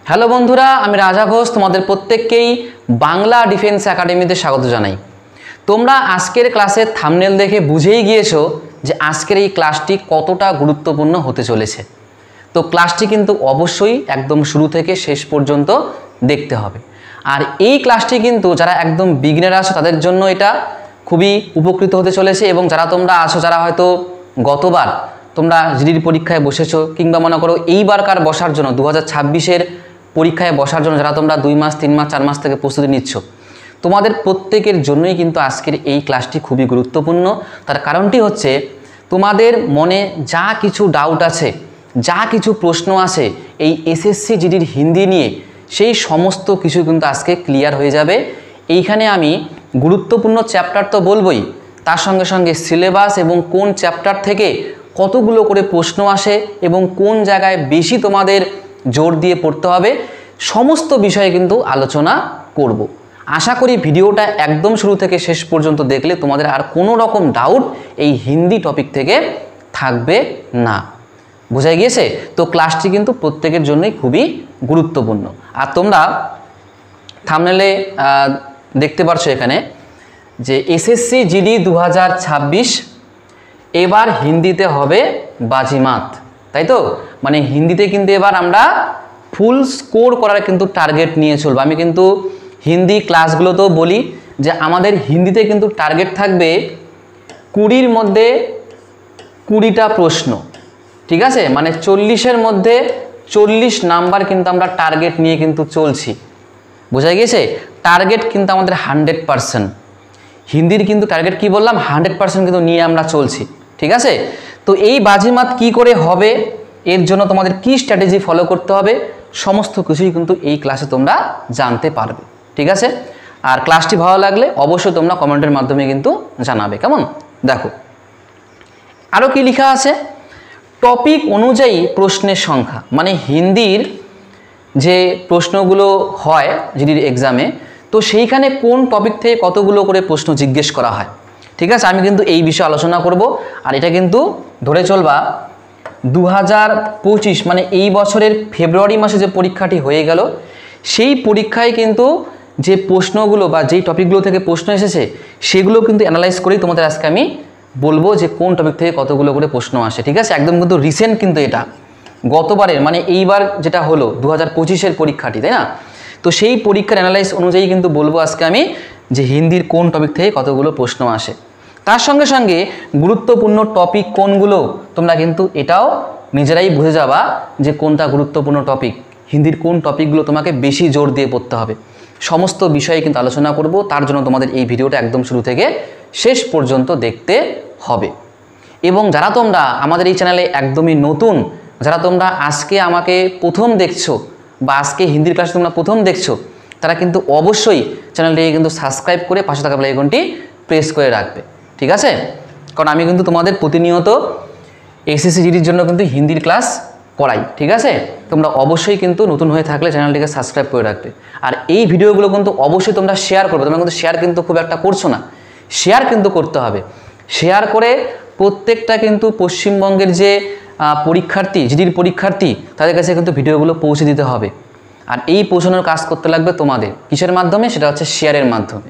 Hello বন্ধুরা, আমি রাজা ঘোষ তোমাদের প্রত্যেককেই বাংলা ডিফেন্স একাডেমিতে স্বাগত জানাই। তোমরা আজকের ক্লাসের থাম্বনেল দেখে বুঝেই গিয়েছো যে আজকের এই ক্লাসটি কতটা গুরুত্বপূর্ণ হতে চলেছে। তো ক্লাসটি কিন্তু অবশ্যই একদম শুরু থেকে শেষ পর্যন্ত দেখতে হবে। আর এই ক্লাসটি কিন্তু যারা একদম বিগিনার আছো তাদের জন্য এটা খুবই উপকৃত হতে চলেছে, এবং যারা তোমরা আছো যারা হয়তো গতবার তোমরা জিডির পরীক্ষায় বসেছো কিংবা মনে করো এইবারকার বসার জন্য 2026-এর পরীক্ষায় বসার জন্য যারা তোমরা 2 মাস 3 মাস 4 মাস থেকে প্রস্তুতি নিচ্ছ, তোমাদের প্রত্যেকের জন্যই কিন্তু আজকের এই ক্লাসটি খুবই গুরুত্বপূর্ণ। তার কারণটি হচ্ছে তোমাদের মনে যা কিছু ডাউট আছে, যা কিছু প্রশ্ন আছে এই এসএসসি জিডির হিন্দি নিয়ে, সেই সমস্ত কিছু কিন্তু আজকে ক্লিয়ার হয়ে যাবে। এইখানে আমি গুরুত্বপূর্ণ চ্যাপ্টার তো বলবই, তার সঙ্গে সঙ্গে সিলেবাস এবং কোন চ্যাপ্টার থেকে কতগুলো করে প্রশ্ন আসে এবং কোন জায়গায় বেশি তোমাদের জোর দিয়ে পড়তে হবে, সমস্ত বিষয়ে কিন্তু আলোচনা করব। আশা করি ভিডিওটা একদম শুরু থেকে শেষ পর্যন্ত দেখলে তোমাদের আর কোনো রকম ডাউট এই হিন্দি টপিক থেকে থাকবে না। বোঝা গিয়েছে? তো ক্লাসটি কিন্তু প্রত্যেকের জন্যই খুবই গুরুত্বপূর্ণ। আর তোমরা থাম্বনেলে দেখতে পারছো এখানে যে এসএসসি জিডি 2026 এবার হিন্দিতে হবে বাজিমাত, তাই তো? মানে হিন্দিতে কিন্তু এবার আমরা ফুল স্কোর করার কিন্তু টার্গেট নিয়ে চলবো। আমি কিন্তু হিন্দি ক্লাসগুলোতেও বলি যে আমাদের হিন্দিতে কিন্তু টার্গেট থাকবে 20-র মধ্যে 20টা প্রশ্ন, ঠিক আছে? মানে 40-এর মধ্যে 40 নাম্বার কিন্তু আমরা টার্গেট নিয়ে কিন্তু চলছি। বোঝা গিয়েছে? টার্গেট কিন্তু আমাদের 100%। হিন্দির কিন্তু টার্গেট কি বললাম, 100% কিন্তু নিয়ে আমরা চলছি, ঠিক আছে? তো এই বাজিমাত কি করে হবে, এর জন্য তোমাদের কি স্ট্র্যাটেজি ফলো করতে হবে, সমস্ত কিছুই কিন্তু এই ক্লাসে তোমরা জানতে পারবে, ঠিক আছে? আর ক্লাসটি ভালো লাগলে অবশ্যই তোমরা কমেন্টের মাধ্যমে কিন্তু জানাবে, কেমন? দেখো আরও কি লেখা আছে, টপিক অনুযায়ী প্রশ্নের সংখ্যা, মানে হিন্দির যে প্রশ্নগুলো হয় জিডির এক্সামে, তো সেইখানে কোন টপিক থেকে কতগুলো করে প্রশ্ন জিজ্ঞেস করা হয়, ঠিক আছে? আমি কিন্তু এই বিষয়ে আলোচনা করব। আর এটা কিন্তু ধরে চলবা 2025 মানে এই বছরের ফেব্রুয়ারি মাসে যে পরীক্ষাটি হয়ে গেল, সেই পরীক্ষায় কিন্তু যে প্রশ্নগুলো বা যেই টপিকগুলো থেকে প্রশ্ন এসেছে সেগুলো কিন্তু অ্যানালাইজ করেই তোমাদের আজকে আমি বলবো যে কোন টপিক থেকে কতগুলো করে প্রশ্ন আসে, ঠিক আছে? একদম কিন্তু রিসেন্ট কিন্তু এটা গতবারের মানে এইবার যেটা হলো 2025-এর পরীক্ষাটি, তাই না? তো সেই পরীক্ষার অ্যানালাইজ অনুযায়ী কিন্তু বলবো আজকে আমি যে হিন্দির কোন টপিক থেকে কতগুলো প্রশ্ন আসে। তার সঙ্গে সঙ্গে গুরুত্বপূর্ণ টপিক কোনগুলো তোমরা কিন্তু এটাও নিজেরাই বুঝে যাবা যে কোনটা গুরুত্বপূর্ণ টপিক, হিন্দির কোন টপিকগুলো তোমাকে বেশি জোর দিয়ে পড়তে হবে, সমস্ত বিষয়ে কিন্তু আলোচনা করব। তার জন্য তোমাদের এই ভিডিওটা একদম শুরু থেকে শেষ পর্যন্ত দেখতে হবে। এবং যারা তোমরা আমাদের এই চ্যানেলে একদমই নতুন, যারা তোমরা আজকে আমাকে প্রথম দেখছো বা আজকে হিন্দির ক্লাস তোমরা প্রথম দেখছো, তারা কিন্তু অবশ্যই চ্যানেলটিকে কিন্তু সাবস্ক্রাইব করে পাশে থাকা বেল আইকনটি প্রেস করে রাখবে, ঠিক আছে? কারণ আমি কিন্তু তোমাদের প্রতিনিয়ত এসএসসি জিডির জন্য কিন্তু হিন্দির ক্লাস করাই, ঠিক আছে? তোমরা অবশ্যই কিন্তু নতুন হয়ে থাকলে চ্যানেলটিকে সাবস্ক্রাইব করে রাখবে। আর এই ভিডিওগুলো কিন্তু অবশ্যই তোমরা শেয়ার করবে। তোমরা কিন্তু শেয়ার কিন্তু খুব একটা করছো না, শেয়ার কিন্তু করতে হবে। শেয়ার করে প্রত্যেকটা কিন্তু পশ্চিমবঙ্গের যে পরীক্ষার্থী, জিডির পরীক্ষার্থী, তাদের কাছে কিন্তু ভিডিওগুলো পৌঁছে দিতে হবে। আর এই পৌঁছানোর কাজ করতে লাগবে তোমাদের কিসের মাধ্যমে, সেটা হচ্ছে শেয়ারের মাধ্যমে।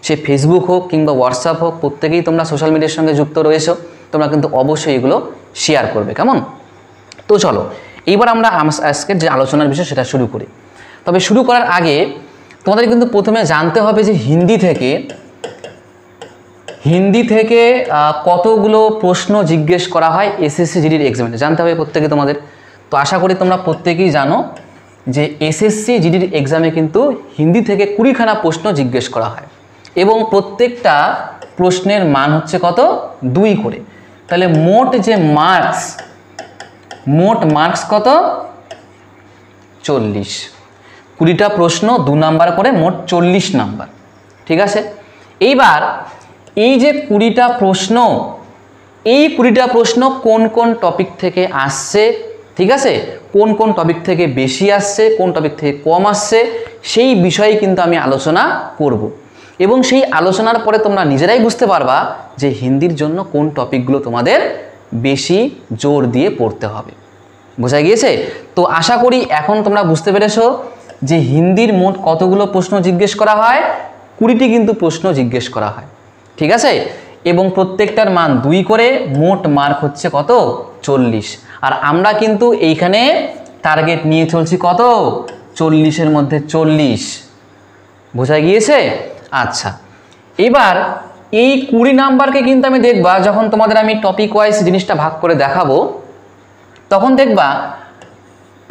সে ফেসবুক হোক কিংবা হোয়াটসঅ্যাপ হোক, প্রত্যেকেই তোমরা সোশ্যাল মিডিয়ার সঙ্গে যুক্ত রয়েছো, তোমরা কিন্তু অবশ্যই এগুলো শেয়ার করবে, কেমন? তো চলো এইবার আমরা আজকের যে আলোচনার বিষয় সেটা শুরু করি। তবে শুরু করার আগে তোমাদের কিন্তু প্রথমে জানতে হবে যে হিন্দি থেকে কতগুলো প্রশ্ন জিজ্ঞেস করা হয় এসএসসি জিডির এক্সামে, জানতে হবে প্রত্যেকে তোমাদের। তো আশা করি তোমরা প্রত্যেকেই জানো যে এসএসসি জিডির এক্সামে কিন্তু হিন্দি থেকে 20খানা প্রশ্ন জিজ্ঞেস করা হয়, এবং প্রত্যেকটা প্রশ্নের মান হচ্ছে কত, 2 করে। তাহলে মোট মার্কস কত, 40। 20টা প্রশ্ন 2 নাম্বার করে, মোট 40 নাম্বার, ঠিক আছে? এইবার এই যে 20টা প্রশ্ন, এই 20টা প্রশ্ন কোন কোন টপিক থেকে আসছে, ঠিক আছে? কোন কোন টপিক থেকে বেশি আসছে, কোন টপিক থেকে কম আসছে, সেই বিষয়ে কিন্তু আমি আলোচনা করব। এবং সেই আলোচনার পরে তোমরা নিজেরাই বুঝতে পারবা যে হিন্দির জন্য কোন টপিকগুলো তোমাদের বেশি জোর দিয়ে পড়তে হবে, বোঝা গিয়েছে? তো আশা করি এখন তোমরা বুঝতে পেরেছো যে হিন্দির মোট কতগুলো প্রশ্ন জিজ্ঞেস করা হয়, 20টি কিন্তু প্রশ্ন জিজ্ঞেস করা হয়, ঠিক আছে? এবং প্রত্যেকটার মান 2 করে, মোট মার্ক হচ্ছে কত? 40। আর আমরা কিন্তু এইখানে টার্গেট নিয়ে চলছি কত? 40-এর মধ্যে 40। বোঝা গিয়েছে? আচ্ছা, এবার এই 20 নাম্বারকে কিন্তু আমি দেখবা যখন তোমাদের আমি টপিক ওয়াইজ জিনিসটা ভাগ করে দেখাবো, তখন দেখবা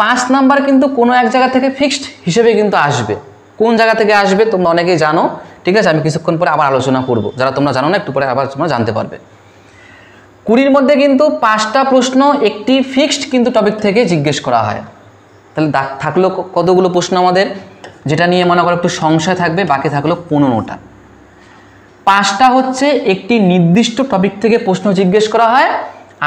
5 নাম্বার কিন্তু কোনো এক জায়গা থেকে ফিক্সড হিসেবে কিন্তু আসবে। কোন জায়গা থেকে আসবে তোমরা অনেকেই জানো, ঠিক আছে? আমি কিছুক্ষণ পরে আবার আলোচনা করব, যারা তোমরা জানো না একটু পরে আবার তোমরা জানতে পারবে। 20-র মধ্যে কিন্তু 5টা প্রশ্ন একটি ফিক্সড কিন্তু টপিক থেকে জিজ্ঞেস করা হয়। তাহলে থাকলো কতগুলো প্রশ্ন আমাদের, যেটা নিয়ে মনে করো একটু সংশয় থাকবে, বাকি থাকলো 15টা। 5টা হচ্ছে একটি নির্দিষ্ট টপিক থেকে প্রশ্ন জিজ্ঞেস করা হয়,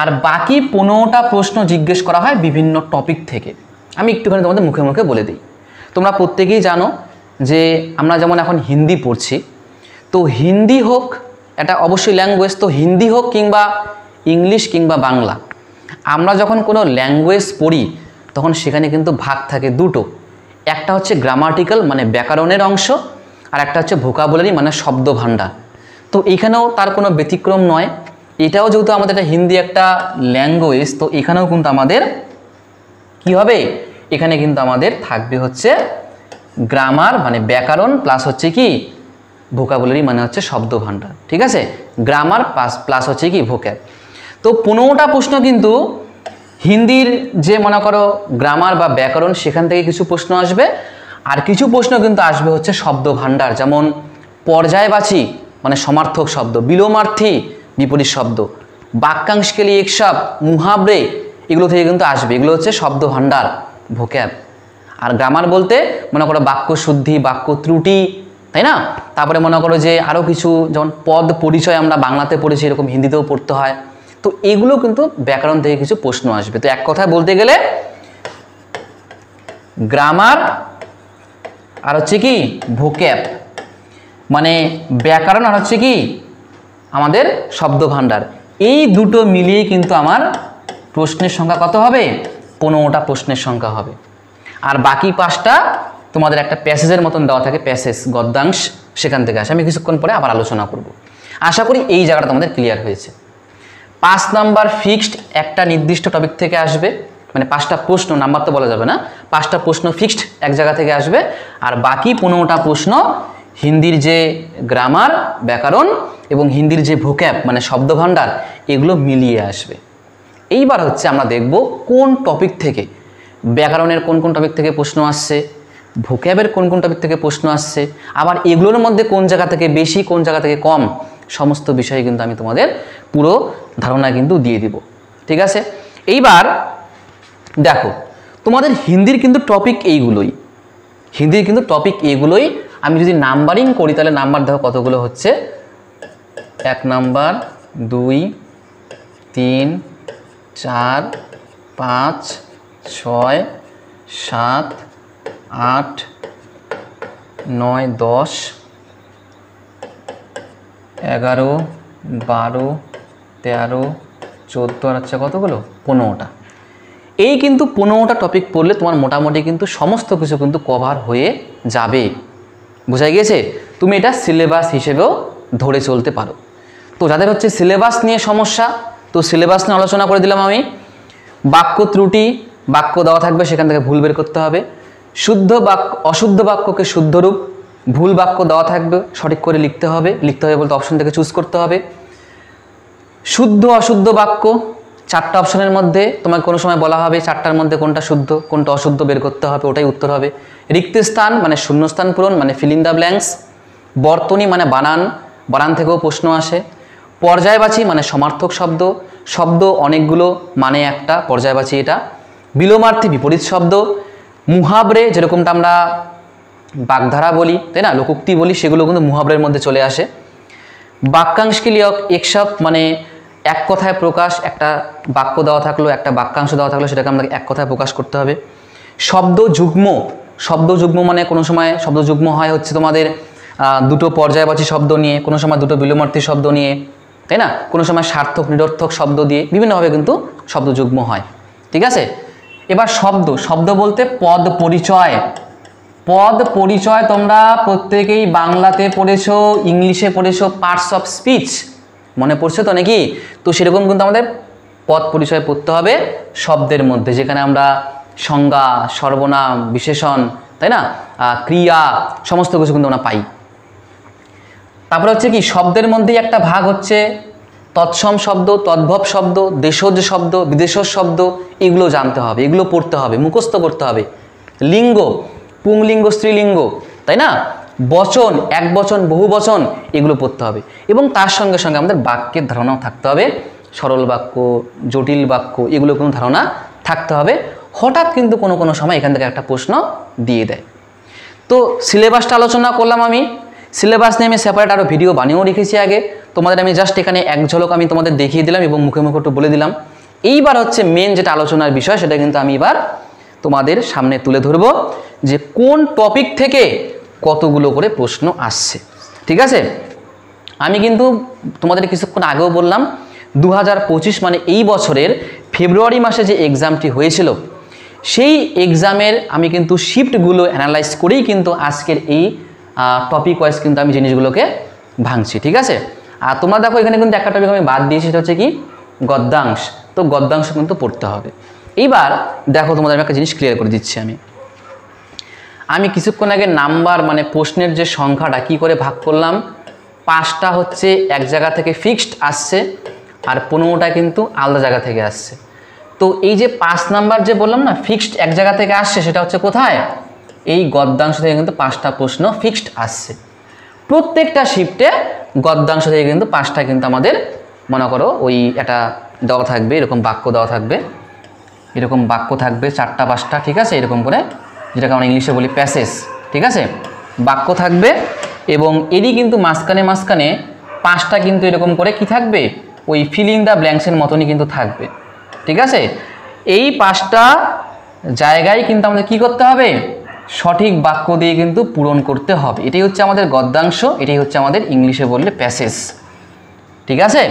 আর বাকি 15টা প্রশ্ন জিজ্ঞেস করা হয় বিভিন্ন টপিক থেকে। আমি একটুখানি তোমাদের মুখে মুখে বলে দিই। তোমরা প্রত্যেকেই জানো যে আমরা যেমন এখন হিন্দি পড়ছি, তো হিন্দি হোক, এটা অবশ্যই ল্যাঙ্গুয়েজ, তো হিন্দি হোক কিংবা ইংলিশ কিংবা বাংলা, আমরা যখন কোনো ল্যাঙ্গুয়েজ পড়ি তখন সেখানে কিন্তু ভাগ থাকে দুটো। একটা হচ্ছে গ্রামাটিক্যাল মানে ব্যাকরণের অংশ, আর একটা হচ্ছে ভোকাবুলারি মানে শব্দ ভাণ্ডার। তো এখানেও তার কোনো ব্যতিক্রম নয়। এটাও যেহেতু আমাদের একটা হিন্দি একটা ল্যাঙ্গুয়েজ, তো এখানেও কিন্তু আমাদের কি হবে, এখানে কিন্তু আমাদের থাকবে হচ্ছে গ্রামার মানে ব্যাকরণ প্লাস হচ্ছে কি ভোকাবুলারি মানে হচ্ছে শব্দ ভাণ্ডার, ঠিক আছে? গ্রামার প্লাস হচ্ছে কি ভোক্যাব। তো 15টা প্রশ্ন কিন্তু হিন্দির যে মনে করো গ্রামার বা ব্যাকরণ সেখান থেকে কিছু প্রশ্ন আসবে, আর কিছু প্রশ্ন কিন্তু আসবে হচ্ছে শব্দ ভাণ্ডার, যেমন পর্যায়বাচী মানে সমার্থক শব্দ, বিলোমার্থী বিপরীত শব্দ, বাক্যাংশকে লিয়ে একসব, মুহাবরে, এগুলো থেকে কিন্তু আসবে। এগুলো হচ্ছে শব্দ ভাণ্ডার ভোক্যাব। আর গ্রামার বলতে মনে করো বাক্য শুদ্ধি, বাক্য ত্রুটি, তাই না? তারপরে মনে করো যে আরও কিছু, যেমন পদ পরিচয় আমরা বাংলাতে পড়েছি, এরকম হিন্দিতেও পড়তে হয়। তো এগুলো কিন্তু ব্যাকরণ থেকে কিছু প্রশ্ন আসবে। তো এক কথায় বলতে গেলে গ্রামার আর হচ্ছে কি ভোক্যাব, মানে ব্যাকরণ আর হচ্ছে কি আমাদের শব্দ ভাণ্ডার, এই দুটো মিলিয়ে কিন্তু আমার প্রশ্নের সংখ্যা কত হবে? 15টা প্রশ্নের সংখ্যা হবে। আর বাকি 5টা তোমাদের একটা প্যাসেজের মতন দেওয়া থাকে, প্যাসেজ গদ্যাংশ, সেখান থেকে আসে। আমি কিছুক্ষণ পরে আবার আলোচনা করব। আশা করি এই জায়গাটা তোমাদের ক্লিয়ার হয়েছে। 5 নাম্বার ফিক্সড একটা নির্দিষ্ট টপিক থেকে আসবে, মানে 5টা প্রশ্ন, নাম্বার তো বলা যাবে না, 5টা প্রশ্ন ফিক্সড এক জায়গা থেকে আসবে, আর বাকি 15টা প্রশ্ন হিন্দির যে গ্রামার ব্যাকরণ এবং হিন্দির যে ভোক্যাব মানে শব্দ ভাণ্ডার, এগুলো মিলিয়ে আসবে। এইবার হচ্ছে আমরা দেখব কোন টপিক থেকে, ব্যাকরণের কোন কোন টপিক থেকে প্রশ্ন আসছে, ভোক্যাবের কোন কোন টপিক থেকে প্রশ্ন আসছে, আবার এগুলোর মধ্যে কোন জায়গা থেকে বেশি কোন জায়গা থেকে কম, সমস্ত বিষয়ে কিন্তু আমি তোমাদের পুরো ধারণা কিন্তু দিয়ে দিব, ঠিক আছে? এইবার দেখো, তোমাদের হিন্দির কিন্তু টপিক এইগুলোই, হিন্দির কিন্তু টপিক এইগুলোই। আমি যদি নাম্বারিং করি তাহলে নাম্বার দেখো কতগুলো হচ্ছে, 1 নাম্বার, 2, 3, 4, 5, 6, 7, 8, 9, 10, 11, 12, 13, 14, আর হচ্ছে কতগুলো 15টা। এই কিন্তু 15টা টপিক পড়লে তোমার মোটামুটি কিন্তু সমস্ত কিছু কিন্তু কভার হয়ে যাবে। বোঝা গিয়েছে? তুমি এটা সিলেবাস হিসেবেও ধরে চলতে পারো। তো যাদের হচ্ছে সিলেবাস নিয়ে সমস্যা, তো সিলেবাস নিয়ে আলোচনা করে দিলাম আমি। বাক্য ত্রুটি, বাক্য দেওয়া থাকবে সেখান থেকে ভুল বের করতে হবে। শুদ্ধ বাক্য, অশুদ্ধ বাক্যকে শুদ্ধ রূপ, ভুল বাক্য দেওয়া থাকবে সঠিক করে লিখতে হবে, বলতে অপশন থেকে চুজ করতে হবে। শুদ্ধ অশুদ্ধ বাক্য 4টা অপশনের মধ্যে তোমাকে কোনো সময় বলা হবে 4টার মধ্যে কোনটা শুদ্ধ কোনটা অশুদ্ধ বের করতে হবে, ওটাই উত্তর হবে। রিক্ত স্থান মানে শূন্যস্থান পূরণ মানে ফিল ইন দ্য ব্ল্যাঙ্কস। বর্তনী মানে বানান থেকেও প্রশ্ন আসে। পর্যায়বাচী মানে সমার্থক শব্দ, শব্দ অনেকগুলো মানে একটা, পর্যায়বাচী এটা। বিলোমার্থী বিপরীত শব্দ। মুহাবরে যেরকমটা আমরা বাগধারা বলি, তাই না, লোকোক্তি বলি, সেগুলো কিন্তু মুহাবরের মধ্যে চলে আসে। বাক্যাংশকে লিয়ে একসব মানে এক কথায় প্রকাশ, একটা বাক্য দেওয়া থাকলো, একটা বাক্যাংশ দেওয়া থাকলো, সেটাকে আমরা এক কথায় প্রকাশ করতে হবে। শব্দ যুগ্ম মানে কোনো সময় শব্দ যুগ্ম হয় হচ্ছে তোমাদের দুটো পর্যায়বাচী শব্দ নিয়ে, কোনো সময় দুটো বিলোমার্থী শব্দ নিয়ে, তাই না, কোনো সময় সার্থক নিরর্থক শব্দ দিয়ে, বিভিন্নভাবে কিন্তু শব্দ যুগ্ম হয়, ঠিক আছে? এবার শব্দ, শব্দ বলতে পদ পরিচয়। পদ পরিচয় তোমরা প্রত্যেকেই বাংলাতে পড়েছো, ইংলিশে পড়েছো, পার্টস অফ স্পিচ মনে পড়ছে তো নাকি? তো সেরকম কিন্তু আমাদের পদ পরিচয় পড়তে হবে শব্দের মধ্যে, যেখানে আমরা সংজ্ঞা, সর্বনাম, বিশেষণ, তাই না, ক্রিয়া, সমস্ত কিছু কিন্তু আমরা পাই। তারপরে হচ্ছে কি, শব্দের মধ্যেই একটা ভাগ হচ্ছে তৎসম শব্দ, তদ্ভব শব্দ, দেশজ শব্দ, বিদেশজ শব্দ, এগুলো জানতে হবে, এগুলো পড়তে হবে, মুখস্থ করতে হবে। লিঙ্গ, পুংলিঙ্গ, স্ত্রীলিঙ্গ, তাই না, বচন, এক বচন, বহু বচন, এগুলো পড়তে হবে। এবং তার সঙ্গে সঙ্গে আমাদের বাক্যের ধারণাও থাকতে হবে, সরল বাক্য, জটিল বাক্য, এগুলো কোনো ধারণা থাকতে হবে। হঠাৎ কিন্তু কোনো কোনো সময় এখান থেকে একটা প্রশ্ন দিয়ে দেয়। তো সিলেবাসটা আলোচনা করলাম আমি, সিলেবাস নিয়ে আমি সেপারেট আরও ভিডিও বানিয়েও রেখেছি আগে, তোমাদের আমি জাস্ট এখানে এক ঝলক আমি তোমাদের দেখিয়ে দিলাম এবং মুখে মুখে একটু বলে দিলাম। এইবার হচ্ছে মেন যেটা আলোচনার বিষয়, সেটা কিন্তু আমি এবার তোমাদের সামনে তুলে ধরবো যে কোন টপিক থেকে কতগুলো করে প্রশ্ন আসছে। ঠিক আছে, আমি কিন্তু তোমাদের কিছুক্ষণ আগেও বললাম 2025 মানে এই বছরের ফেব্রুয়ারি মাসে যে এক্সামটি হয়েছিল, সেই এক্সামের আমি কিন্তু শিফটগুলো অ্যানালাইজ করেই কিন্তু আজকের এই টপিক ওয়াইজ কিন্তু আমি জিনিসগুলোকে ভাঙছি। ঠিক আছে, আর তোমরা দেখো এখানে কিন্তু একটা টপিক আমি বাদ দিয়েছি, সেটা হচ্ছে কি গদ্যাংশ। তো গদ্যাংশ কিন্তু পড়তে হবে। এইবার দেখো তোমাদের আমি একটা জিনিস ক্লিয়ার করে দিচ্ছি। আমি কিছুক্ষণ আগে নাম্বার মানে প্রশ্নের যে সংখ্যাটা কি করে ভাগ করলাম, 5টা হচ্ছে এক জায়গা থেকে ফিক্সড আসছে আর 15টা কিন্তু আলাদা জায়গা থেকে আসছে। তো এই যে 5 নাম্বার যে বললাম না ফিক্সড এক জায়গা থেকে আসছে, সেটা হচ্ছে কোথায়, এই গদ্যাংশ থেকে কিন্তু 5টা প্রশ্ন ফিক্সড আসছে। প্রত্যেকটা শিফটে গদ্যাংশ থেকে কিন্তু 5টা কিন্তু আমাদের মনে করো ওই একটা দেওয়া থাকবে, এরকম বাক্য দেওয়া থাকবে, এরকম বাক্য থাকবে 4টা 5টা, ঠিক আছে, এরকম করে, যেটাকে আমরা ইংলিশে বলি প্যাসেজ। ঠিক আছে, বাক্য থাকবে এবং এরই কিন্তু মাঝখানে মাঝখানে 5টা কিন্তু এরকম করে কি থাকবে, ওই ফিল ইন দ্য ব্ল্যাঙ্কসের মতনই কিন্তু থাকবে। ঠিক আছে, এই 5টা জায়গায় কিন্তু আমাদের কি করতে হবে, সঠিক বাক্য দিয়ে কিন্তু পূরণ করতে হবে। এটাই হচ্ছে আমাদের গদ্যাংশ, এটাই হচ্ছে আমাদের ইংলিশে বললে প্যাসেজ। ঠিক আছে,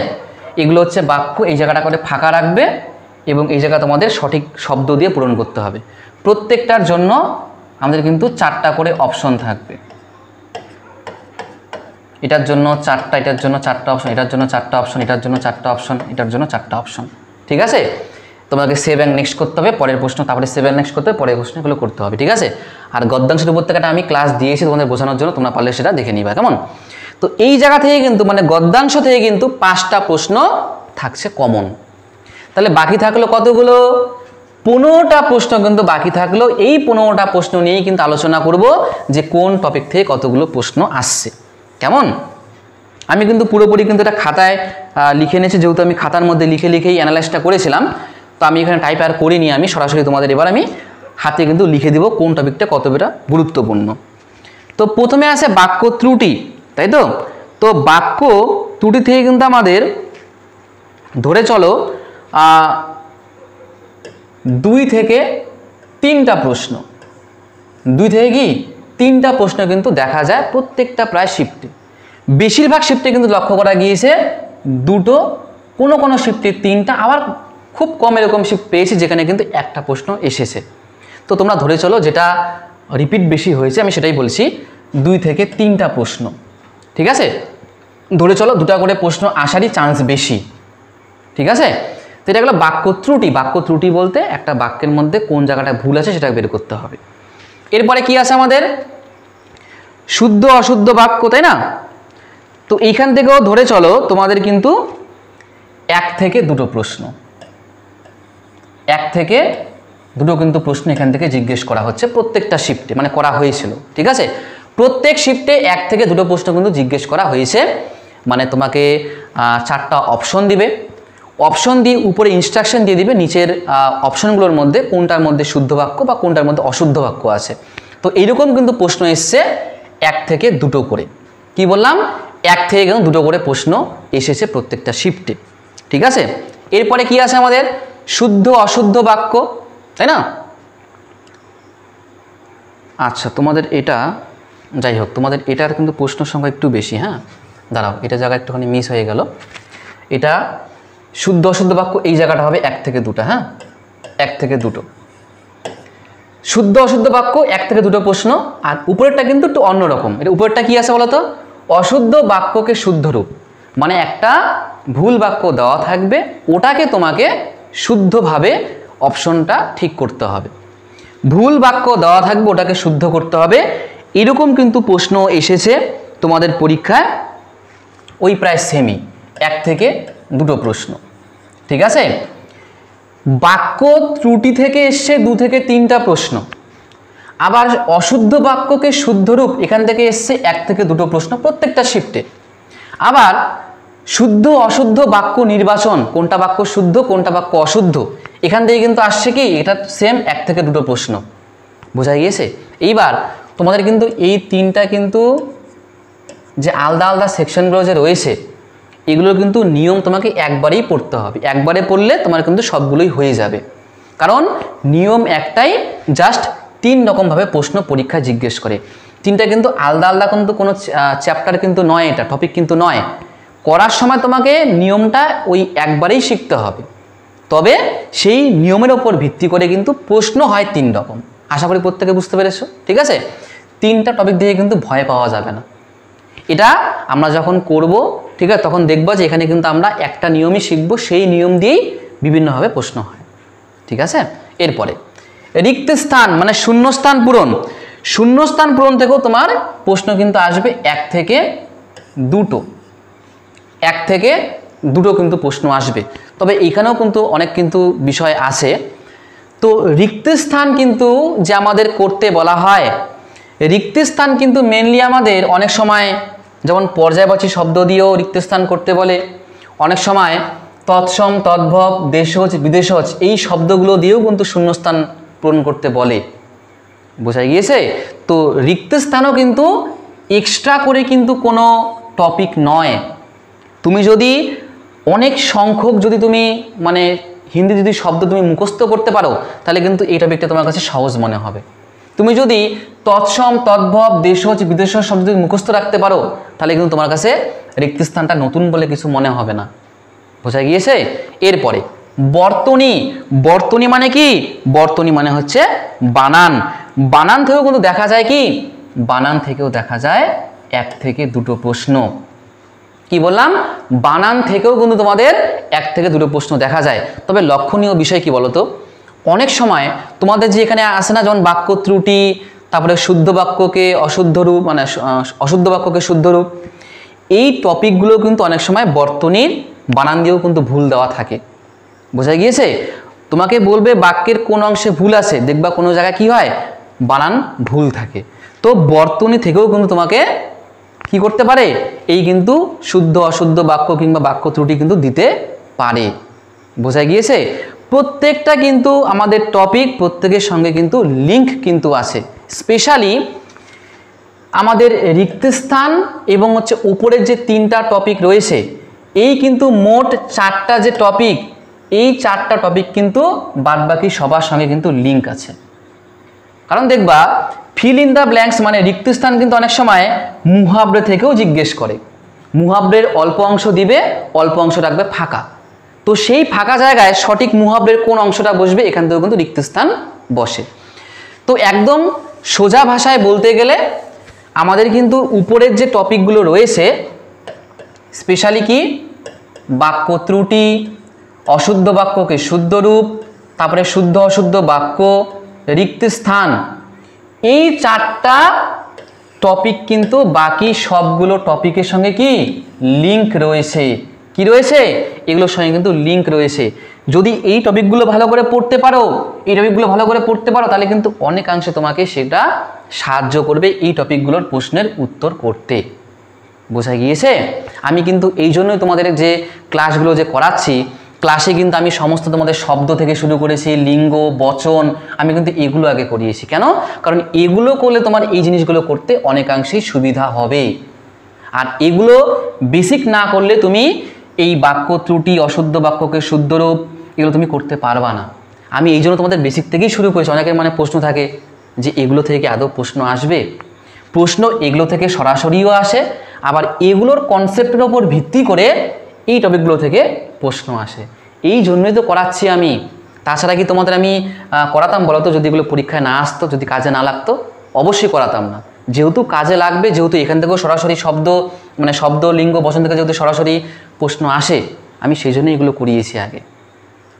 এগুলো হচ্ছে বাক্য, এই জায়গাটা করে ফাঁকা রাখবে এবং এই জায়গা তোমাদের সঠিক শব্দ দিয়ে পূরণ করতে হবে। প্রত্যেকটার জন্য আমাদের কিন্তু 4টা করে অপশন থাকবে, এটার জন্য 4টা, এটার জন্য 4টা অপশন, এটার জন্য 4টা অপশন, এটার জন্য 4টা অপশন, এটার জন্য 4টা অপশন। ঠিক আছে, তোমাকে সেভ অ্যান্ড নেক্সট করতে হবে, পরের প্রশ্ন, তারপরে সেভ অ্যান্ড নেক্সট করতে হবে, পরের প্রশ্ন, এগুলো করতে হবে। ঠিক আছে, আর গদ্যাংশের উপত্যকাটা আমি ক্লাস দিয়েছি তোমাদের বোঝানোর জন্য, তোমরা পারলে সেটা দেখে নিবা, কেমন। তো এই জায়গা থেকে কিন্তু মানে গদ্যাংশ থেকে কিন্তু 5টা প্রশ্ন থাকছে কমন। তাহলে বাকি থাকলো কতগুলো, 15টা প্রশ্ন কিন্তু বাকি থাকলো। এই 15টা প্রশ্ন নিয়েই কিন্তু আলোচনা করব যে কোন টপিক থেকে কতগুলো প্রশ্ন আসছে, কেমন। আমি কিন্তু পুরোপুরি কিন্তু এটা খাতায় লিখে নিয়েছি, যেহেতু আমি খাতার মধ্যে লিখে লিখেই অ্যানালাইসটা করেছিলাম। তো আমি এখানে টাইপ আর করিনি, আমি সরাসরি তোমাদের এবার আমি হাতে কিন্তু লিখে দিব কোন টপিকটা কতটা গুরুত্বপূর্ণ। তো প্রথমে আসে বাক্য ত্রুটি, তাই তো। তো বাক্য ত্রুটি থেকে কিন্তু আমাদের ধরে চলো 2 থেকে 3টা প্রশ্ন, 2 থেকে কি 3টা প্রশ্ন কিন্তু দেখা যায় প্রত্যেকটা প্রায় শিফটে। বেশিরভাগ শিফটে কিন্তু লক্ষ্য করা গিয়েছে 2টো, কোনো কোনো শিফটে 3টা, আবার খুব কম এরকম শিফট পেয়েছি যেখানে কিন্তু একটা প্রশ্ন এসেছে। তো তোমরা ধরে চলো যেটা রিপিট বেশি হয়েছে আমি সেটাই বলছি, 2 থেকে 3টা প্রশ্ন। ঠিক আছে, ধরে চলো 2টা করে প্রশ্ন আসারই চান্স বেশি। ঠিক আছে, তো এটা গেলো বাক্য ত্রুটি। বাক্য ত্রুটি বলতে একটা বাক্যের মধ্যে কোন জায়গাটা ভুল আছে সেটা বের করতে হবে। এরপরে কি আছে আমাদের, শুদ্ধ অশুদ্ধ বাক্য, তাই না। তো এইখান থেকেও ধরে চলো তোমাদের কিন্তু 1 থেকে 2টো প্রশ্ন, 1 থেকে 2টো কিন্তু প্রশ্ন এখান থেকে জিজ্ঞেস করা হচ্ছে প্রত্যেকটা শিফটে, মানে করা হয়েছিল। ঠিক আছে, প্রত্যেক শিফটে 1 থেকে 2টো প্রশ্ন কিন্তু জিজ্ঞেস করা হয়েছে। মানে তোমাকে 4টা অপশন দিবে, অপশন দিয়ে উপরে ইনস্ট্রাকশন দিয়ে দিবে নিচের অপশনগুলোর মধ্যে কোনটার মধ্যে শুদ্ধ বাক্য বা কোনটার মধ্যে অশুদ্ধ বাক্য আছে। তো এইরকম কিন্তু প্রশ্ন এসছে 1 থেকে 2টো করে। কি বললাম, 1 থেকে কিন্তু 2টো করে প্রশ্ন এসেছে প্রত্যেকটা শিফটে। ঠিক আছে, এরপরে কি আছে আমাদের, শুদ্ধ অশুদ্ধ বাক্য, তাই না। আচ্ছা, তোমাদের এটা যাই হোক, তোমাদের এটার কিন্তু প্রশ্ন সংখ্যা একটু বেশি। হ্যাঁ, দাঁড়াও, এটা জায়গা একটুখানি মিস হয়ে গেল। এটা শুদ্ধ অশুদ্ধ বাক্য এই জায়গাটা হবে 1 থেকে 2টা। হ্যাঁ, 1 থেকে 2টো। শুদ্ধ অশুদ্ধ বাক্য 1 থেকে 2টো প্রশ্ন, আর উপরেরটা কিন্তু একটু অন্যরকম। এটা উপরেরটা কি আছে বলতো? অশুদ্ধ বাক্যকে শুদ্ধ রূপ, মানে একটা ভুল বাক্য দেওয়া থাকবে, ওটাকে তোমাকে শুদ্ধভাবে অপশনটা ঠিক করতে হবে। ভুল বাক্য দেওয়া থাকবে, ওটাকে শুদ্ধ করতে হবে। এরকম কিন্তু প্রশ্ন এসেছে তোমাদের পরীক্ষায়, ওই প্রায় সেমই, 1 থেকে 2টো প্রশ্ন। ঠিক আছে, বাক্য ত্রুটি থেকে এসছে 2 থেকে 3টা প্রশ্ন, আবার অশুদ্ধ বাক্যকে শুদ্ধ রূপ এখান থেকে এসছে 1 থেকে 2টো প্রশ্ন প্রত্যেকটা শিফটে। আবার শুদ্ধ অশুদ্ধ বাক্য নির্বাচন, কোনটা বাক্য শুদ্ধ কোনটা বাক্য অশুদ্ধ, এখান থেকে কিন্তু আসছে কি, এটা সেম 1 থেকে 2টো প্রশ্ন। বোঝা গিয়েছে? এইবার তোমাদের কিন্তু এই 3টা কিন্তু যে আলাদা আলাদা সেকশনগুলো যে রয়েছে, এগুলোর কিন্তু নিয়ম তোমাকে একবারেই পড়তে হবে। একবারে পড়লে তোমার কিন্তু সবগুলোই হয়ে যাবে, কারণ নিয়ম একটাই, জাস্ট 3 রকমভাবে প্রশ্ন পরীক্ষায় জিজ্ঞেস করে। 3টা কিন্তু আলাদা আলাদা কিন্তু কোনো চ্যাপ্টার কিন্তু নয়, এটা টপিক কিন্তু নয়। করার সময় তোমাকে নিয়মটা ওই একবারেই শিখতে হবে, তবে সেই নিয়মের ওপর ভিত্তি করে কিন্তু প্রশ্ন হয় 3 রকম। আশা করি প্রত্যেকে বুঝতে পেরেছো। ঠিক আছে, 3টা টপিক দিয়ে কিন্তু ভয় পাওয়া যাবে না। এটা আমরা যখন করব, ঠিক আছে, তখন দেখবা যে এখানে কিন্তু আমরা একটা নিয়মই শিখবো, সেই নিয়ম দিয়েই বিভিন্নভাবে প্রশ্ন হয়। ঠিক আছে, এরপরে রিক্ত স্থান মানে শূন্যস্থান পূরণ। শূন্যস্থান পূরণ থেকেও তোমার প্রশ্ন কিন্তু আসবে 1 থেকে 2টো, 1 থেকে 2টো কিন্তু প্রশ্ন আসবে। তবে এখানেও কিন্তু অনেক কিন্তু বিষয় আছে। তো রিক্ত স্থান কিন্তু যে আমাদের করতে বলা হয়, রিক্ত স্থান কিন্তু মেনলি আমাদের অনেক সময় যেমন পর্যায়বাচী শব্দ দিয়েও রিক্ত স্থান করতে বলে, অনেক সময় তৎসম তদ্ভব দেশজ বিদেশজ এই শব্দগুলো দিয়েও কিন্তু শূন্যস্থান পূরণ করতে বলে। বোঝা গিয়েছে? তো রিক্ত স্থানও কিন্তু এক্সট্রা করে কিন্তু কোনো টপিক নয়। তুমি যদি অনেক সংখ্যক যদি তুমি মানে হিন্দি যদি শব্দ তুমি মুখস্থ করতে পারো, তাহলে কিন্তু এই টপিকটা তোমার কাছে সহজ মনে হবে। তুমি যদি তৎসম তদ্ভব দেশজ বিদেশজ শব্দ যদি মুখস্থ রাখতে পারো, তাহলে কিন্তু তোমার কাছে রিক্ত স্থানটা নতুন বলে কিছু মনে হবে না। বোঝা গিয়েছে? এরপরে বর্তনী। বর্তনী মানে কি? বর্তনী মানে হচ্ছে বানান। বানান থেকেও কিন্তু দেখা যায় কি, বানান থেকেও দেখা যায় 1 থেকে 2টো প্রশ্ন। কি বললাম? বানান থেকেও কিন্তু তোমাদের 1 থেকে 2টো প্রশ্ন দেখা যায়। তবে লক্ষণীয় বিষয় কি বলতো, অনেক সময় তোমাদের যে এখানে আসে না, যেমন বাক্য ত্রুটি, তারপরে শুদ্ধ বাক্যকে অশুদ্ধ রূপ মানে অশুদ্ধ বাক্যকে শুদ্ধ রূপ, এই টপিকগুলো কিন্তু অনেক সময় বর্তনীর বানান দিয়েও কিন্তু ভুল দেওয়া থাকে। বোঝা গিয়েছে? তোমাকে বলবে বাক্যের কোন অংশে ভুল আছে, দেখবা কোনো জায়গায় কি হয়, বানান ভুল থাকে। তো বর্তনী থেকেও কিন্তু তোমাকে কি করতে পারে, এই কিন্তু শুদ্ধ অশুদ্ধ বাক্য কিংবা বাক্য ত্রুটি কিন্তু দিতে পারে। বোঝা গিয়েছে? প্রত্যেকটা কিন্তু আমাদের টপিক প্রত্যেকের সঙ্গে কিন্তু লিঙ্ক কিন্তু আছে। স্পেশালি আমাদের রিক্ত স্থান এবং হচ্ছে উপরের যে 3টা টপিক রয়েছে, এই কিন্তু মোট 4টা যে টপিক, এই 4টা টপিক কিন্তু বাদবাকি সবার সঙ্গে কিন্তু লিঙ্ক আছে। কারণ দেখবা ফিল ইন দ্য ব্ল্যাঙ্কস মানে রিক্ত স্থান কিন্তু অনেক সময় মুহাবরে থেকেও জিজ্ঞেস করে। মুহাবরের অল্প অংশ দিবে, অল্প অংশ রাখবে ফাঁকা। তো সেই ফাঁকা জায়গায় সঠিক মুহাবরের কোন অংশটা বসবে, এখান থেকেও কিন্তু রিক্ত স্থান বসে। তো একদম সোজা ভাষায় বলতে গেলে আমাদের কিন্তু উপরের যে টপিকগুলো রয়েছে, স্পেশালি কি বাক্য ত্রুটি, অশুদ্ধ বাক্যকে শুদ্ধ রূপ, তারপরে শুদ্ধ অশুদ্ধ বাক্য, রিক্ত স্থান, এই 4টা টপিক কিন্তু বাকি সবগুলো টপিকের সঙ্গে কি লিঙ্ক রয়েছে। কি রয়েছে? এগুলোর সঙ্গে কিন্তু লিঙ্ক রয়েছে। যদি এই টপিকগুলো ভালো করে পড়তে পারো, এই টপিকগুলো ভালো করে পড়তে পারো, তাহলে কিন্তু অনেকাংশে তোমাকে সেটা সাহায্য করবে এই টপিকগুলোর প্রশ্নের উত্তর করতে। বোঝা গিয়েছে? আমি কিন্তু এই জন্যই তোমাদের যে ক্লাসগুলো যে করাচ্ছি, ক্লাসে কিন্তু আমি সমস্ত তোমাদের শব্দ থেকে শুরু করেছি, লিঙ্গ বচন, আমি কিন্তু এগুলো আগে করিয়েছি। কেন? কারণ এগুলো করলে তোমার এই জিনিসগুলো করতে অনেকাংশেই সুবিধা হবে। আর এগুলো বেসিক না করলে তুমি এই বাক্য ত্রুটি, অশুদ্ধ বাক্যকে শুদ্ধ রূপ, এগুলো তুমি করতে পারবা না। আমি এই জন্য তোমাদের বেসিক থেকেই শুরু করেছি। অনেকের মানে প্রশ্ন থাকে যে এগুলো থেকে আদৌ প্রশ্ন আসবে? প্রশ্ন এগুলো থেকে সরাসরিও আসে, আবার এগুলোর কনসেপ্টের ওপর ভিত্তি করে এই টপিকগুলো থেকে প্রশ্ন আসে। এই জন্যই তো করাচ্ছি আমি। তাছাড়া কি তোমাদের আমি করাতাম বলো তো? যদি এগুলো পরীক্ষায় না আসতো, যদি কাজে না লাগতো, অবশ্যই করাতাম না। যেহেতু কাজে লাগবে, যেহেতু এখান থেকেও সরাসরি শব্দ মানে শব্দ লিঙ্গ বচন থেকে যেহেতু সরাসরি প্রশ্ন আসে, আমি সেই জন্যই এগুলো করিয়েছি আগে।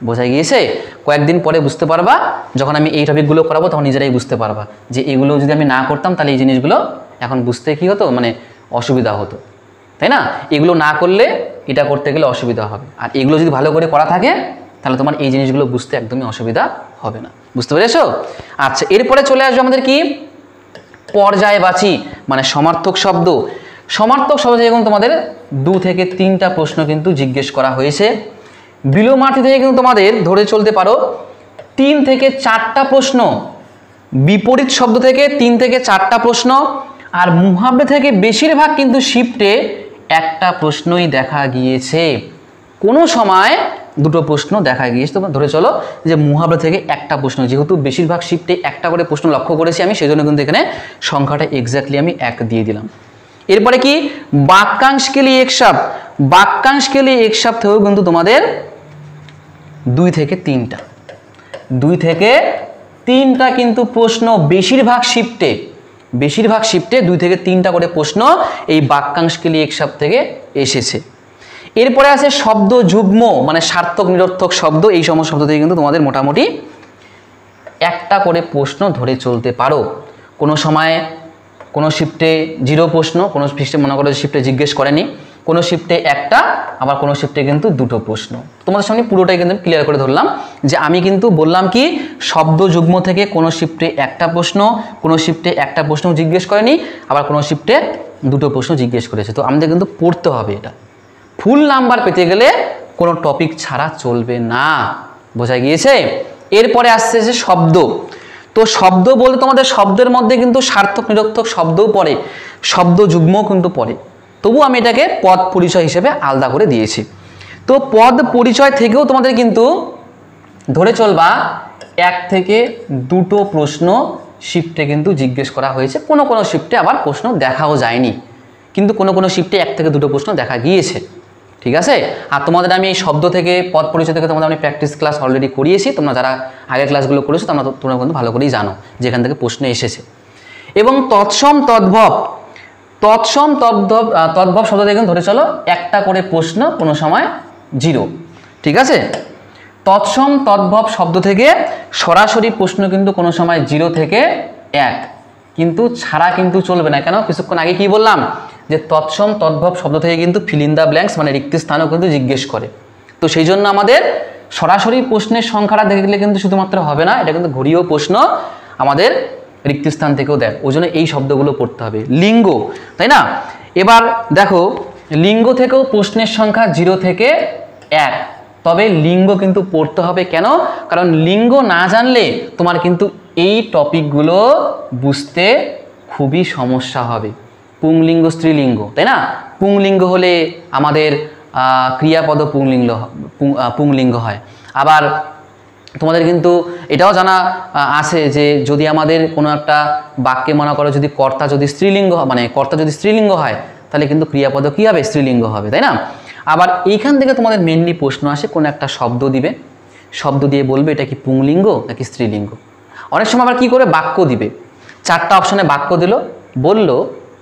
বোঝা গিয়েছে? কয়েকদিন পরে বুঝতে পারবা, যখন আমি এই টপিকগুলো করাবো তখন নিজেরাই বুঝতে পারবা যে এগুলো যদি আমি না করতাম তাহলে এই জিনিসগুলো এখন বুঝতে কী হতো, মানে অসুবিধা হতো, তাই না? এগুলো না করলে এটা করতে গেলে অসুবিধা হবে, আর এগুলো যদি ভালো করে করা থাকে তাহলে তোমার এই জিনিসগুলো বুঝতে একদমই অসুবিধা হবে না। বুঝতে পেরেছো? আচ্ছা, এরপরে চলে আসবে আমাদের কি পর্যায়বাচী মানে সমার্থক শব্দ। সমার্থক শব্দ থেকে কিন্তু তোমাদের 2 থেকে 3টা প্রশ্ন কিন্তু জিজ্ঞেস করা হয়েছে। বিলোমার্থী থেকে কিন্তু তোমাদের ধরে চলতে পারো 3 থেকে 4টা প্রশ্ন, বিপরীত শব্দ থেকে 3 থেকে 4টা প্রশ্ন, আর মুহাব্বে থেকে বেশিরভাগ কিন্তু শিফটে একটা প্রশ্নই দেখা গিয়েছে। কোনো সময় 2টো প্রশ্ন দেখা গিয়েছে। তোমরা ধরে চলো যে মুহাব্বে থেকে একটা প্রশ্ন, যেহেতু বেশিরভাগ শিফটে একটা করে প্রশ্ন লক্ষ্য করেছি আমি, সেই জন্য কিন্তু এখানে সংখ্যাটা এক্স্যাক্টলি আমি 1 দিয়ে দিলাম। এরপরে কি বাক্যাংশ কে লিয়ে এক শব্দ, বাক্যাংশ কে লিয়ে এক শব্দ থেকেও কিন্তু তোমাদের 2 থেকে 3টা কিন্তু প্রশ্ন বেশিরভাগ শিফটে 2 থেকে 3টা করে প্রশ্ন এই বাক্যাংশ কে লিয়ে এক শব্দ থেকে এসেছে। এরপরে আছে শব্দ যুগ্ম মানে সার্থক নিরর্থক শব্দ। এই সমস্ত শব্দ থেকে কিন্তু তোমাদের মোটামুটি একটা করে প্রশ্ন ধরে চলতে পারো। কোনো সময় কোনো শিফটে 0 প্রশ্ন, কোনো শিফটে মনে করো শিফটে জিজ্ঞেস করেনি, কোনো শিফটে একটা, আবার কোনো শিফটে কিন্তু 2টো প্রশ্ন। তোমাদের সামনে পুরোটাই কিন্তু ক্লিয়ার করে ধরলাম যে আমি কিন্তু বললাম কি শব্দ যুগ্ম থেকে কোনো শিফটে একটা প্রশ্ন, কোনো শিফটে একটা প্রশ্ন জিজ্ঞেস করেনি, আবার কোনো শিফটে 2টো প্রশ্ন জিজ্ঞেস করেছে। তো আমাদের কিন্তু পড়তে হবে এটা। ফুল নাম্বার পেতে গেলে কোনো টপিক ছাড়া চলবে না। বোঝা গিয়েছে? এরপরে আসছে যে শব্দ। তো শব্দ বলতে তোমাদের শব্দের মধ্যে কিন্তু সার্থক নিরর্থক শব্দও পড়ে, শব্দ যুগ্মও কিন্তু পড়ে। তবু আমি এটাকে পদ পরিচয় হিসেবে আলাদা করে দিয়েছি। তো পদ পরিচয় থেকেও তোমাদের কিন্তু ধরে চলবা 1 থেকে 2টো প্রশ্ন শিফটে কিন্তু জিজ্ঞেস করা হয়েছে। কোনো কোনো শিফটে আবার প্রশ্ন দেখাও যায়নি, কিন্তু কোনো কোনো শিফটে 1 থেকে 2টো প্রশ্ন দেখা গিয়েছে। ঠিক আছে? আর তোমাদের আমি এই শব্দ থেকে পদ পরিচয় থেকে তোমাদের আমি প্র্যাকটিস ক্লাস অলরেডি করিয়েছি। তোমরা যারা আগের ক্লাসগুলো করেছো তোমরা কিন্তু ভালো করেই জানো যেখান থেকে প্রশ্ন এসেছে। এবং তৎসম তদ্ভব শব্দ থেকে ধরে চলো একটা করে প্রশ্ন, কোনো সময় 0। ঠিক আছে? তৎসম তদ্ভব শব্দ থেকে সরাসরি প্রশ্ন কিন্তু কোনো সময় 0 থেকে 1, কিন্তু ছাড়া কিন্তু চলবে না। কেন? কিছুক্ষণ আগে কি বললাম যে তৎসম তদ্ভব শব্দ থেকে কিন্তু ফিল ইন দ্য ব্ল্যাঙ্কস মানে রিক্ত স্থানও কিন্তু জিজ্ঞেস করে। তো সেই জন্য আমাদের সরাসরি প্রশ্নের সংখ্যাটা দেখলে কিন্তু শুধুমাত্র হবে না, এটা কিন্তু ঘুরিয়েও প্রশ্ন আমাদের রিক্ত স্থান থেকেও দেয়। ওই জন্য এই শব্দগুলো পড়তে হবে। লিঙ্গ, তাই না? এবার দেখো লিঙ্গ থেকেও প্রশ্নের সংখ্যা 0 থেকে 1, তবে লিঙ্গ কিন্তু পড়তে হবে। কেন? কারণ লিঙ্গ না জানলে তোমার কিন্তু এই টপিকগুলো বুঝতে খুবই সমস্যা হবে। পুংলিঙ্গ স্ত্রীলিঙ্গ, তাই না? পুংলিঙ্গ হলে আমাদের ক্রিয়াপদ পুংলিঙ্গ হয়। আবার তোমাদের কিন্তু এটাও জানা আছে যে যদি আমাদের কোনো একটা বাক্যে মনে করো যদি কর্তা যদি স্ত্রীলিঙ্গ হয় তাহলে কিন্তু ক্রিয়াপদ কী হবে? স্ত্রীলিঙ্গ হবে, তাই না? আবার এইখান থেকে তোমাদের মেনলি প্রশ্ন আসে, কোনো একটা শব্দ দিবে, শব্দ দিয়ে বলবে এটা কি পুংলিঙ্গ নাকি স্ত্রীলিঙ্গ। অনেক সময় আবার কী করে বাক্য দিবে, 4টা অপশনে বাক্য দিল, বলল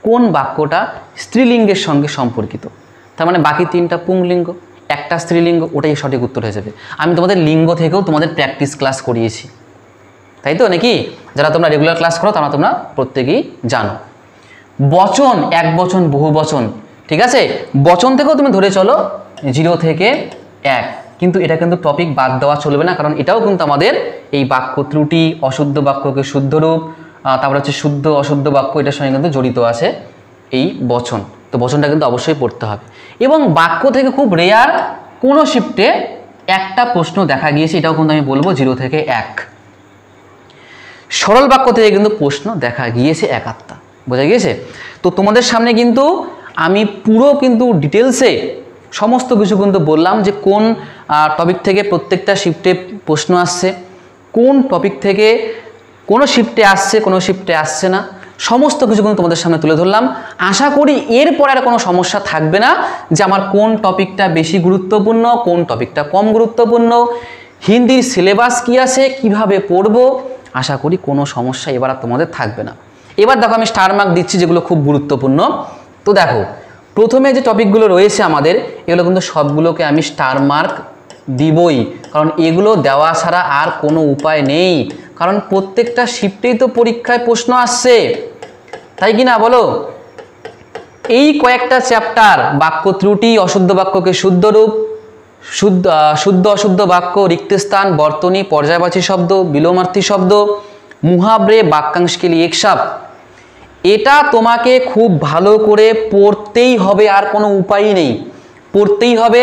কোন বাক্যটা স্ত্রীলিঙ্গের সঙ্গে সম্পর্কিত। তার মানে বাকি 3টা পুংলিঙ্গ, একটা স্ত্রীলিঙ্গ, ওটাই সঠিক উত্তর হয়ে যাবে। আমি তোমাদের লিঙ্গ থেকেও তোমাদের প্র্যাকটিস ক্লাস করিয়েছি, তাই তো নাকি? যারা তোমরা রেগুলার ক্লাস করো তোমরা প্রত্যেকেই জানো। বচন, এক বচন, বহু বচন, ঠিক আছে? বচন থেকেও তুমি ধরে চলো 0 থেকে 1, কিন্তু এটা কিন্তু টপিক বাদ দেওয়া চলবে না, কারণ এটাও কিন্তু আমাদের এই বাক্য ত্রুটি, অশুদ্ধ বাক্যকে শুদ্ধ রূপ, তারপর হচ্ছে শুদ্ধ অশুদ্ধ বাক্য, এটার সঙ্গে কিন্তু জড়িত আছে এই বচন। তো বচনটা কিন্তু অবশ্যই পড়তে হবে। এবং বাক্য থেকে খুব রেয়ার কোনো শিফটে একটা প্রশ্ন দেখা গিয়েছে, এটাও কিন্তু আমি বলবো 0 থেকে 1। সরল বাক্য থেকে কিন্তু প্রশ্ন দেখা গিয়েছে 1-8টা। বোঝা গিয়েছে? তো তোমাদের সামনে কিন্তু আমি পুরো কিন্তু ডিটেলসে সমস্ত কিছু কিন্তু বললাম যে কোন টপিক থেকে প্রত্যেকটা শিফটে প্রশ্ন আসছে, কোন টপিক থেকে কোনো শিফটে আসছে, কোনো শিফটে আসছে না, সমস্ত কিছু কিন্তু তোমাদের সামনে তুলে ধরলাম। আশা করি এরপরে আর কোনো সমস্যা থাকবে না যে আমার কোন টপিকটা বেশি গুরুত্বপূর্ণ, কোন টপিকটা কম গুরুত্বপূর্ণ, হিন্দির সিলেবাস কি আছে, কিভাবে পড়বো, আশা করি কোনো সমস্যা এবার আর তোমাদের থাকবে না। এবার দেখো আমি স্টার মার্ক দিচ্ছি যেগুলো খুব গুরুত্বপূর্ণ। তো দেখো প্রথমে যে টপিকগুলো রয়েছে আমাদের, এগুলো কিন্তু সবগুলোকে আমি স্টার মার্ক দিবই, কারণ এগুলো দেওয়া ছাড়া আর কোনো উপায় নেই, কারণ প্রত্যেকটা শিফটেই তো পরীক্ষায় প্রশ্ন আসছে, তাই কি না বলো? এই কয়েকটা চ্যাপ্টার, বাক্য ত্রুটি, অশুদ্ধ বাক্যকে শুদ্ধ রূপ, শুদ্ধ অশুদ্ধ বাক্য, রিক্তস্থান, বর্তনী, পর্যায়বাচী শব্দ, বিলোমার্থী শব্দ, মুহাবরে, বাক্যাংশ के लिए एक शब्द, এটা তোমাকে খুব ভালো করে পড়তেই হবে, আর কোনো উপায়ই নেই, পড়তেই হবে।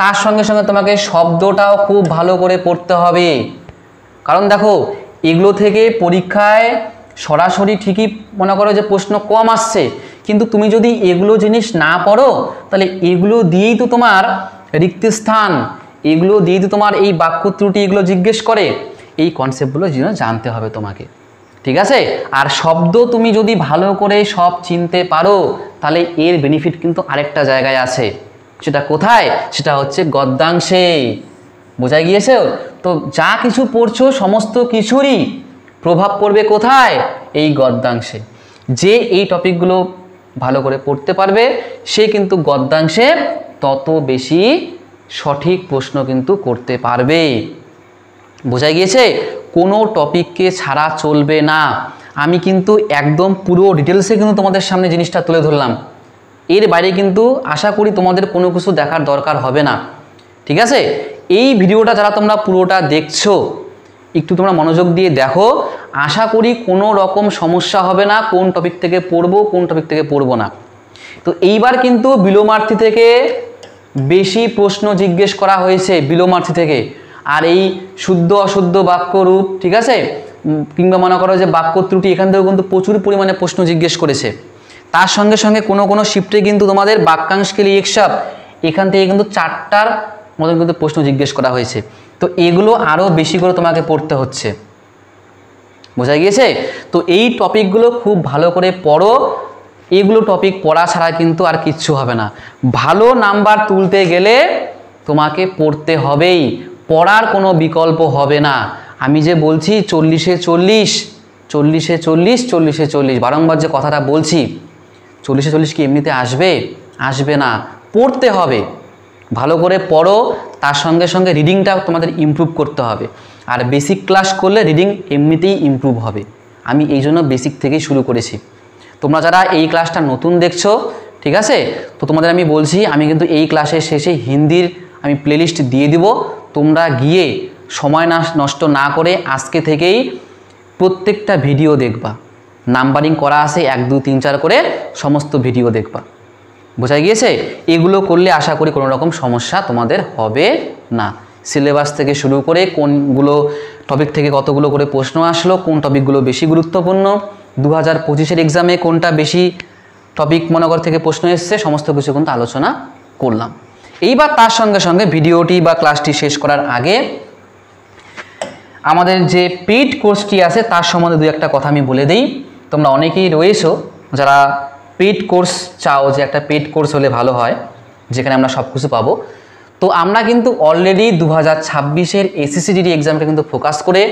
তার সঙ্গে সঙ্গে তোমাকে শব্দটাও খুব ভালো করে পড়তে হবে, কারণ দেখো এগুলো থেকে পরীক্ষায় সরাসরি ঠিকই মনে করো যে প্রশ্ন কম আসছে, কিন্তু তুমি যদি এগুলো জিনিস না পড়ো তাহলে এগুলো দিয়েই তো তোমার রিক্তস্থান, এগুলো দিয়ে তো তোমার এই বাক্য ত্রুটি এগুলো জিজ্ঞেস করে, এই কনসেপ্টগুলো জানতে হবে তোমাকে, ঠিক আছে? আর শব্দ তুমি যদি ভালো করে সব চিনতে পারো তাহলে এর বেনিফিট কিন্তু আরেকটা জায়গায় আছে, সেটা কোথায়? সেটা হচ্ছে গদ্যাংশে। বোঝা গিয়েছে? তো যা কিছু পড়ছো সমস্ত কিছুরই প্রভাব পড়বে কোথায়? এই গদ্যাংশে। যে এই টপিকগুলো ভালো করে পড়তে পারবে সে কিন্তু গদ্যাংশে তত বেশি সঠিক প্রশ্ন কিন্তু করতে পারবে। বোঝা গিয়েছে? কোনো টপিককে ছাড়া চলবে না। আমি কিন্তু একদম পুরো ডিটেলসে কিন্তু তোমাদের সামনে জিনিসটা তুলে ধরলাম, এর বাইরে কিন্তু আশা করি তোমাদের কোনো কিছু দেখার দরকার হবে না, ঠিক আছে? এই ভিডিওটা যারা তোমরা পুরোটা দেখছো একটু তোমরা মনোযোগ দিয়ে দেখো, আশা করি কোনো রকম সমস্যা হবে না কোন টপিক থেকে পড়বো কোন টপিক থেকে পড়বো না। তো এইবার কিন্তু বিলোমার্থী থেকে বেশি প্রশ্ন জিজ্ঞেস করা হয়েছে, বিলোমার্থী থেকে। আর এই শুদ্ধ অশুদ্ধ বাক্য রূপ, ঠিক আছে, কিংবা মনে করো যে বাক্য ত্রুটি, এখান থেকেও কিন্তু প্রচুর পরিমাণে প্রশ্ন জিজ্ঞেস করেছে। তার সঙ্গে সঙ্গে কোনো শিফটে কিন্তু তোমাদের বাক্যাংশ के लिए एक शब्द, এখান থেকে কিন্তু 4টার মতন কিন্তু প্রশ্ন জিজ্ঞেস করা হয়েছে। তো এগুলো আরও বেশি করে তোমাকে পড়তে হচ্ছে। বোঝা গিয়েছে? তো এই টপিকগুলো খুব ভালো করে পড়ো, এগুলো টপিক পড়া ছাড়া কিন্তু আর কিচ্ছু হবে না। ভালো নাম্বার তুলতে গেলে তোমাকে পড়তে হবেই, পড়ার কোনো বিকল্প হবে না। আমি যে বলছি 40-এ 40, 40-এ 40, 40-এ 40, বারংবার যে কথাটা বলছি, 40-এ 40 কি এমনিতে আসবে? আসবে না, পড়তে হবে। ভালো করে পড়ো, তার সঙ্গে সঙ্গে রিডিংটা তোমাদের ইমপ্রুভ করতে হবে। আর বেসিক ক্লাস করলে রিডিং এমনিতেই ইমপ্রুভ হবে। আমি এই জন্য বেসিক থেকেই শুরু করেছি। তোমরা যারা এই ক্লাসটা নতুন দেখছো, ঠিক আছে, তো তোমাদের আমি বলছি আমি কিন্তু এই ক্লাসের শেষে হিন্দির আমি প্লেলিস্ট দিয়ে দিব, তোমরা গিয়ে সময় নষ্ট না করে আজকে থেকেই প্রত্যেকটা ভিডিও দেখবা, নাম্বারিং করা আছে 1 2 3 4 করে সমস্ত ভিডিও দেখবা। বোঝা গিয়েছে? এগুলো করলে আশা করি কোনো রকম সমস্যা তোমাদের হবে না। সিলেবাস থেকে শুরু করে কোনগুলো টপিক থেকে কতগুলো করে প্রশ্ন আসলো, কোন টপিকগুলো বেশি গুরুত্বপূর্ণ, 2025-এর এক্সামে কোনটা বেশি টপিক মনে কর থেকে প্রশ্ন এসছে, সমস্ত কিছু কিন্তু আলোচনা করলাম। এইবার তার সঙ্গে সঙ্গে ভিডিওটি বা ক্লাসটি শেষ করার আগে আমাদের যে পেইড কোর্সটি আছে তার সম্বন্ধে 2-1টা কথা আমি বলে দিই। তোমরা অনেকেই রয়েছো যারা পেইড কোর্স চাও, যে একটা পেইড কোর্স হলে ভালো হয় যেখানে আমরা সব কিছু পাবো। তো আমরা কিন্তু অলরেডি 2026-এর এসএসসি এক্সামটা কিন্তু ফোকাস করে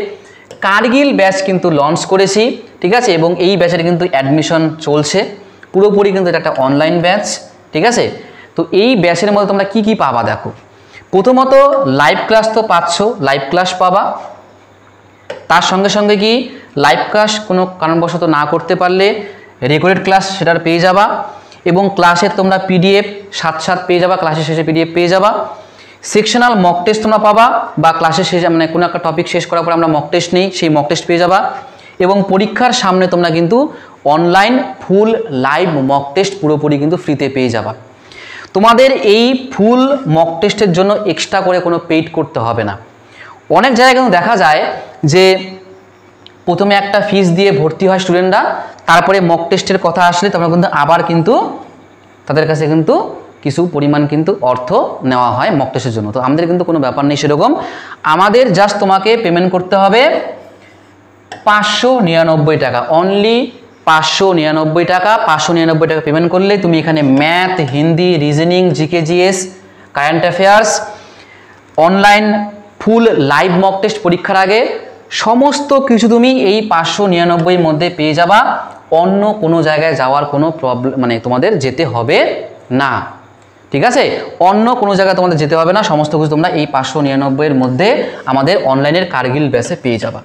কার্গিল ব্যাচ কিন্তু লঞ্চ করেছি, ঠিক আছে, এবং এই ব্যাচের কিন্তু অ্যাডমিশন চলছে পুরোপুরি, কিন্তু এটা একটা অনলাইন ব্যাচ, ঠিক আছে। তো এই ব্যাচের মধ্যে তোমরা কি কি পাবা দেখো। প্রথমত লাইভ ক্লাস তো পাচ্ছ, লাইভ ক্লাস পাবা। তার সঙ্গে সঙ্গে কি লাইভ ক্লাস কোনো কারণবশত না করতে পারলে রেকর্ডেড ক্লাস সেটার পেয়ে যাবা, এবং ক্লাসের তোমরা পিডিএফ সাথে পেয়ে যাবা, ক্লাসের শেষে পিডিএফ পেয়ে যাবা। সেকশনাল মক টেস্ট তোমরা পাবা, বা ক্লাসের শেষে মানে কোনো একটা টপিক শেষ করার পর আমরা মক টেস্ট নেই, সেই মক টেস্ট পেয়ে যাবা। এবং পরীক্ষার সামনে তোমরা কিন্তু online full live mock test পুরোপুরি কিন্তু ফ্রিতে পেয়ে যাবা। তোমাদের এই ফুল মক টেস্টের জন্য এক্সট্রা করে কোনো পেইড করতে হবে না। অনেক জায়গায় কিন্তু দেখা যায় যে প্রথমে একটা ফিস দিয়ে ভর্তি হয় স্টুডেন্টরা, তারপরে মক টেস্টের কথা আসলে তোমরা কিন্তু আবার কিন্তু তাদের কাছে কিন্তু কিছু পরিমাণ কিন্তু অর্থ নেওয়া হয় মক টেস্টের জন্য। তো আমাদের কিন্তু কোনো ব্যাপার নেই সেরকম, আমাদের জাস্ট তোমাকে পেমেন্ট করতে হবে 599 টাকা, অনলি 599 টাকা। 599 টাকা পেমেন্ট করলে তুমি এখানে math, Hindi, reasoning, GK GS, current affairs, online full live mock test পরীক্ষার আগে সমস্ত কিছু তুমি এই 599 মধ্যে পেয়ে যাবা। অন্য কোনো জায়গায় যাওয়ার কোনো প্রবলেম মানে তোমাদের যেতে হবে না, ঠিক আছে? অন্য কোনো জায়গায় তোমাদের যেতে হবে না, সমস্ত কিছু তোমরা এই 599 মধ্যে আমাদের অনলাইনের কার্গিল ব্যাচে পেয়ে যাবা।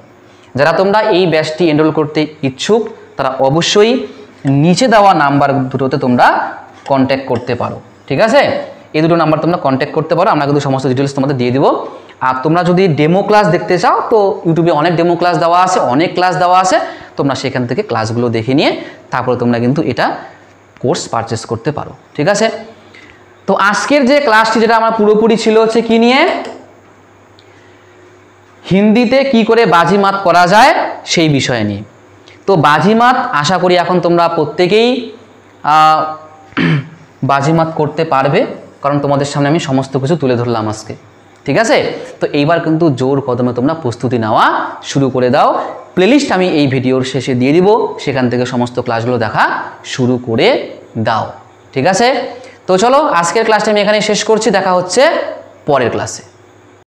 যারা তোমরা এই ব্যাচটি এনরোল করতে ইচ্ছুক তারা অবশ্যই নিচে দেওয়া নাম্বার দুটোতে তোমরা কন্ট্যাক্ট করতে পারো, ঠিক আছে? এই দুটো নাম্বার তোমরা কন্ট্যাক্ট করতে পারো, আমরা কিন্তু সমস্ত ডিটেলস তোমাদের দিয়ে দিব। আর তোমরা যদি ডেমো ক্লাস দেখতে চাও তো ইউটিউবে অনেক ডেমো ক্লাস দেওয়া আছে, অনেক ক্লাস দেওয়া আছে, তোমরা সেখান থেকে ক্লাসগুলো দেখে নিয়ে তারপরে তোমরা কিন্তু এটা কোর্স পারচেস করতে পারো, ঠিক আছে? তো আজকের যে ক্লাসটি যেটা আমার পুরোপুরি ছিল হচ্ছে কি নিয়ে, হিন্দিতে কি করে বাজিমাত করা যায় সেই বিষয় নিয়ে। তো বাজিমাত আশা করি এখন তোমরা প্রত্যেকেই বাজিমাত করতে পারবে, কারণ তোমাদের সামনে আমি সমস্ত কিছু তুলে ধরলাম আজকে, ঠিক আছে? তো এইবার কিন্তু জোর কদমে তোমরা প্রস্তুতি নেওয়া শুরু করে দাও। প্লেলিস্ট আমি এই ভিডিওর শেষে দিয়ে দিব, সেখান থেকে সমস্ত ক্লাসগুলো দেখা শুরু করে দাও, ঠিক আছে? তো চলো আজকের ক্লাসটা আমি এখানে শেষ করছি, দেখা হচ্ছে পরের ক্লাসে।